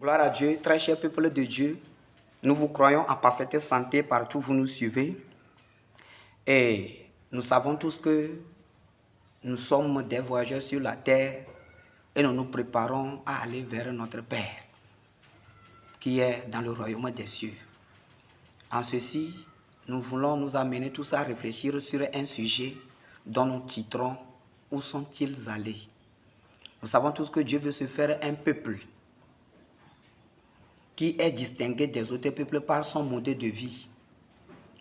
Gloire à Dieu, très cher peuple de Dieu. Nous vous croyons en parfaite santé partout où vous nous suivez. Et nous savons tous que nous sommes des voyageurs sur la terre et nous nous préparons à aller vers notre Père qui est dans le royaume des cieux. En ceci, nous voulons nous amener tous à réfléchir sur un sujet dont nous titrons « Où sont-ils allés ?» Nous savons tous que Dieu veut se faire un peuple qui est distingué des autres peuples par son mode de vie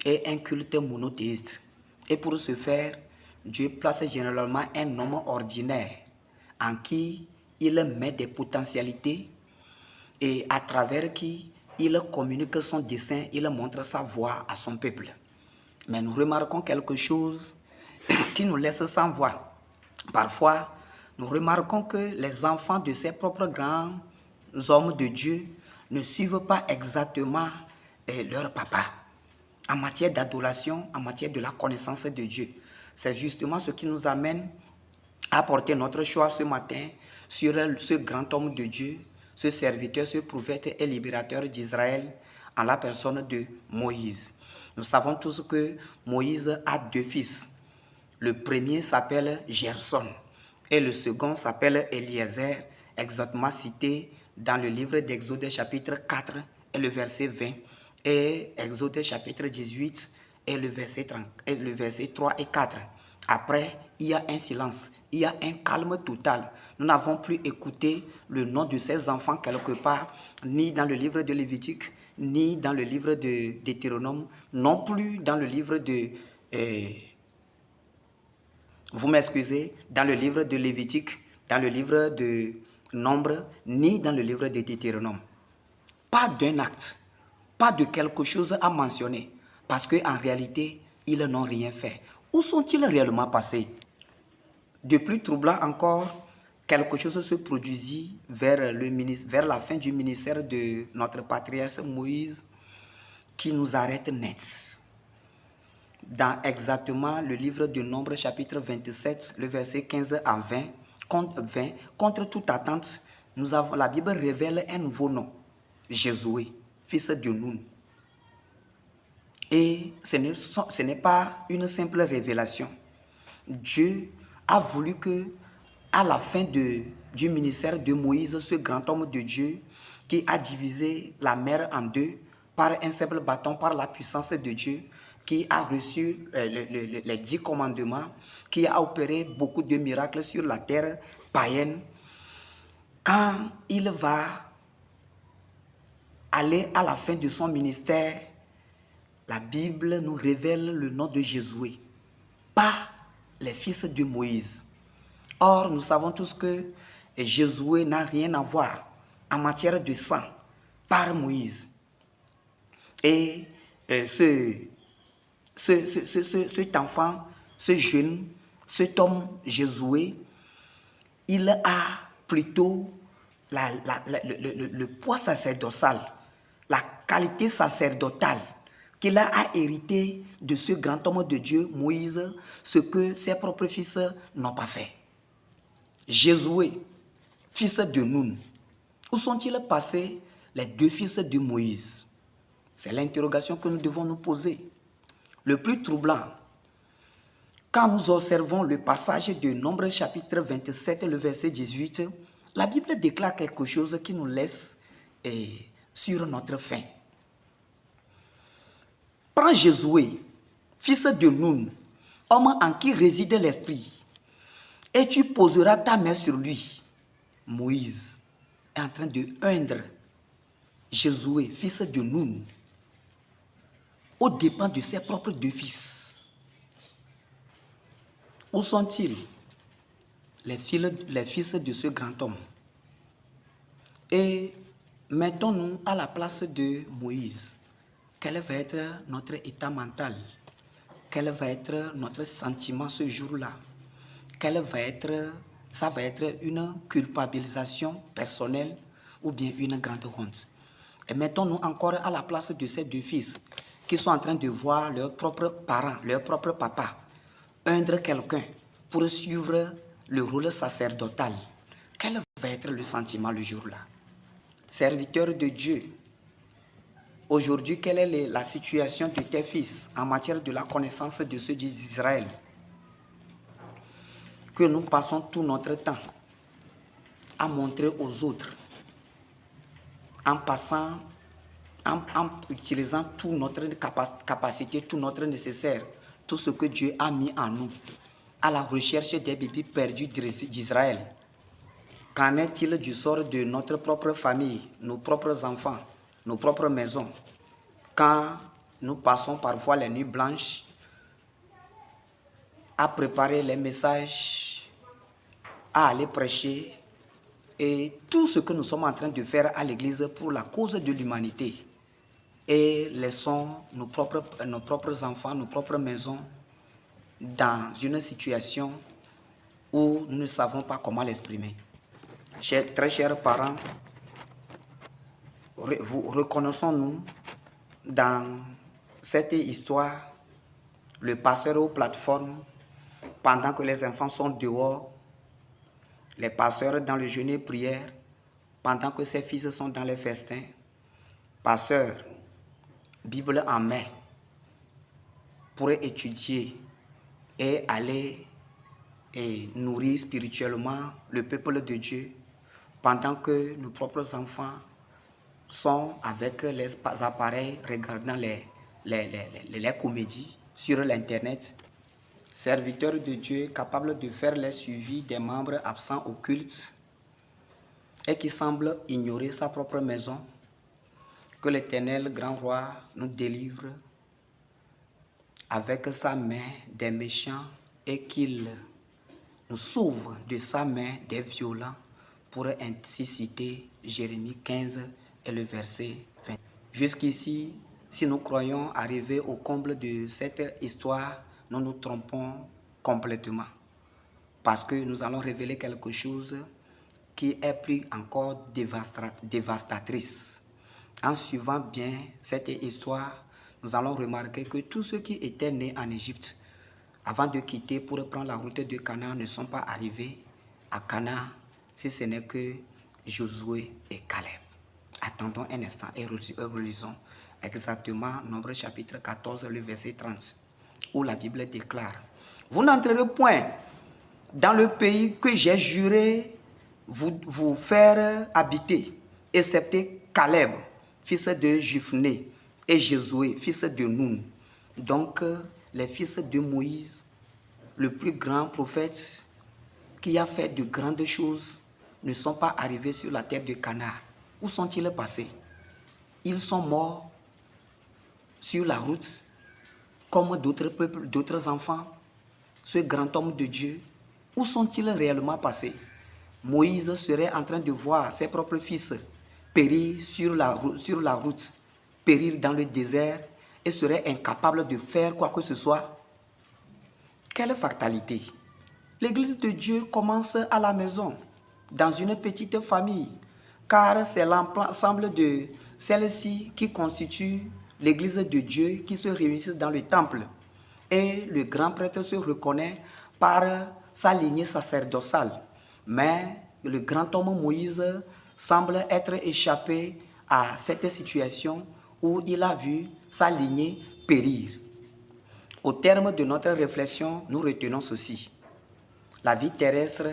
et un culte monothéiste. Et pour ce faire, Dieu place généralement un homme ordinaire en qui il met des potentialités et à travers qui il communique son dessein, il montre sa voie à son peuple. Mais nous remarquons quelque chose qui nous laisse sans voix. Parfois, nous remarquons que les enfants de ces propres grands hommes de Dieu ne suivent pas exactement leur papa en matière d'adoration, en matière de la connaissance de Dieu. C'est justement ce qui nous amène à porter notre choix ce matin sur ce grand homme de Dieu, ce serviteur, ce prophète et libérateur d'Israël en la personne de Moïse. Nous savons tous que Moïse a deux fils. Le premier s'appelle Gerson et le second s'appelle Eliezer, exactement cité dans le livre d'Exode chapitre 4 et le verset 20 et Exode chapitre 18 et le verset 3 et 4. Après, il y a un silence, il y a un calme total. Nous n'avons plus écouté le nom de ces enfants quelque part, ni dans le livre de Lévitique, ni dans le livre de Deutéronome, non plus dans le livre de... vous m'excusez, dans le livre de Lévitique, dans le livre de Nombre, ni dans le livre de Deutéronome. Pas d'un acte, pas de quelque chose à mentionner, parce qu'en réalité, ils n'ont rien fait. Où sont-ils réellement passés? De plus troublant encore, quelque chose se produisit vers la fin du ministère de notre patriarche Moïse qui nous arrête net. Dans exactement le livre de Nombre, chapitre 27, le verset 15 à 20, contre toute attente, la Bible révèle un nouveau nom, Josué, fils de Nun. Et ce n'est pas une simple révélation. Dieu a voulu que, à la fin du ministère de Moïse, ce grand homme de Dieu qui a divisé la mer en deux par un simple bâton, par la puissance de Dieu, qui a reçu les 10 commandements, qui a opéré beaucoup de miracles sur la terre païenne, quand il va aller à la fin de son ministère, la Bible nous révèle le nom de Josué, pas les fils de Moïse. Or, nous savons tous que Josué n'a rien à voir en matière de sang par Moïse. Et cet enfant, ce jeune, cet homme Josué, il a plutôt le poids sacerdotal, la qualité sacerdotale qu'il a hérité de ce grand homme de Dieu, Moïse, ce que ses propres fils n'ont pas fait. Josué, fils de Nun, où sont-ils passés les deux fils de Moïse? C'est l'interrogation que nous devons nous poser. Le plus troublant, quand nous observons le passage de Nombre chapitre 27, le verset 18, la Bible déclare quelque chose qui nous laisse sur notre faim. Prends Josué, fils de Nun, homme en qui réside l'Esprit, et tu poseras ta main sur lui. Moïse est en train de oindre Josué, fils de Nun, aux dépens de ses propres deux fils. Où sont-ils, les fils de ce grand homme? Et mettons-nous à la place de Moïse. Quel va être notre état mental? Quel va être notre sentiment ce jour-là? Ça va être une culpabilisation personnelle ou bien une grande honte. Et mettons-nous encore à la place de ces deux fils qui sont en train de voir leurs propres parents, leur propre papa, oindre quelqu'un pour suivre le rôle sacerdotal. Quel va être le sentiment le jour-là? serviteur de Dieu, aujourd'hui, quelle est la situation de tes fils en matière de la connaissance de ceux d'Israël? Que nous passons tout notre temps à montrer aux autres, en utilisant toute notre capacité, tout notre nécessaire, tout ce que Dieu a mis en nous, à la recherche des bébés perdus d'Israël. Qu'en est-il du sort de notre propre famille, nos propres enfants, nos propres maisons, quand nous passons parfois les nuits blanches à préparer les messages, à aller prêcher, et tout ce que nous sommes en train de faire à l'église pour la cause de l'humanité, et laissons nos propres enfants, nos propres maisons dans une situation où nous ne savons pas comment l'exprimer. Très chers parents, reconnaissons-nous dans cette histoire, le pasteur aux plateformes, pendant que les enfants sont dehors, les pasteurs dans le jeûne et prière, pendant que ses fils sont dans les festins, pasteur, Bible en main, pour étudier et aller et nourrir spirituellement le peuple de Dieu, pendant que nos propres enfants sont avec les appareils regardant les comédies sur l'internet. Serviteurs de Dieu capables de faire les suivis des membres absents au culte et qui semblent ignorer sa propre maison. Que l'Éternel, grand roi, nous délivre avec sa main des méchants et qu'il nous sauve de sa main des violents, pour ainsi citer Jérémie 15 et le verset 20. Jusqu'ici, si nous croyons arriver au comble de cette histoire, nous nous trompons complètement. Parce que nous allons révéler quelque chose qui est plus encore dévastatrice. En suivant bien cette histoire, nous allons remarquer que tous ceux qui étaient nés en Égypte, avant de quitter pour prendre la route de Canaan, ne sont pas arrivés à Canaan, si ce n'est que Josué et Caleb. Attendons un instant et relisons exactement Nombre chapitre 14, le verset 30, où la Bible déclare: vous n'entrerez point dans le pays que j'ai juré vous faire habiter, excepté Caleb, fils de Jephunnée, et Josué, fils de Nun. Donc, les fils de Moïse, le plus grand prophète qui a fait de grandes choses, ne sont pas arrivés sur la terre de Canaan. Où sont-ils passés? Ils sont morts sur la route, comme d'autres peuples, d'autres enfants. Ce grand homme de Dieu, où sont-ils réellement passés? Moïse serait en train de voir ses propres fils périr sur la route, périr dans le désert, et serait incapable de faire quoi que ce soit. Quelle fatalité! L'église de Dieu commence à la maison, dans une petite famille, car c'est l'ensemble de celles-ci qui constituent l'église de Dieu qui se réunissent dans le temple. Et le grand prêtre se reconnaît par sa lignée sacerdotale. Mais le grand homme Moïse semble être échappé à cette situation où il a vu sa lignée périr. Au terme de notre réflexion, nous retenons ceci. La vie terrestre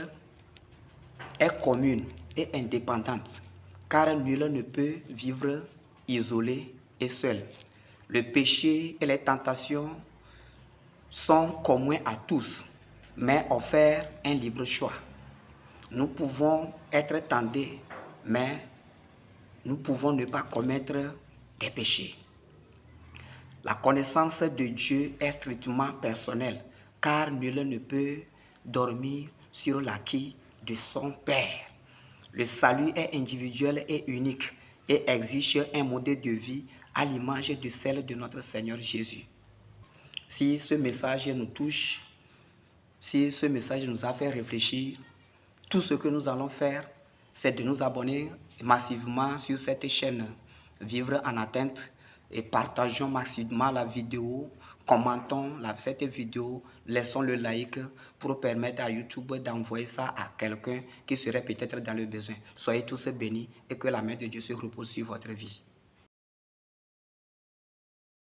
est commune et indépendante, car nul ne peut vivre isolé et seul. Le péché et les tentations sont communs à tous, mais offrent un libre choix. Nous pouvons être tentés, mais nous pouvons ne pas commettre des péchés. La connaissance de Dieu est strictement personnelle, car nul ne peut dormir sur l'acquis de son Père. Le salut est individuel et unique et exige un modèle de vie à l'image de celle de notre Seigneur Jésus. Si ce message nous touche, si ce message nous a fait réfléchir, tout ce que nous allons faire, c'est de nous abonner massivement sur cette chaîne Vivre en atteinte, et partageons massivement la vidéo. commentons cette vidéo, laissons le like pour permettre à YouTube d'envoyer ça à quelqu'un qui serait peut-être dans le besoin. Soyez tous bénis et que la main de Dieu se repose sur votre vie.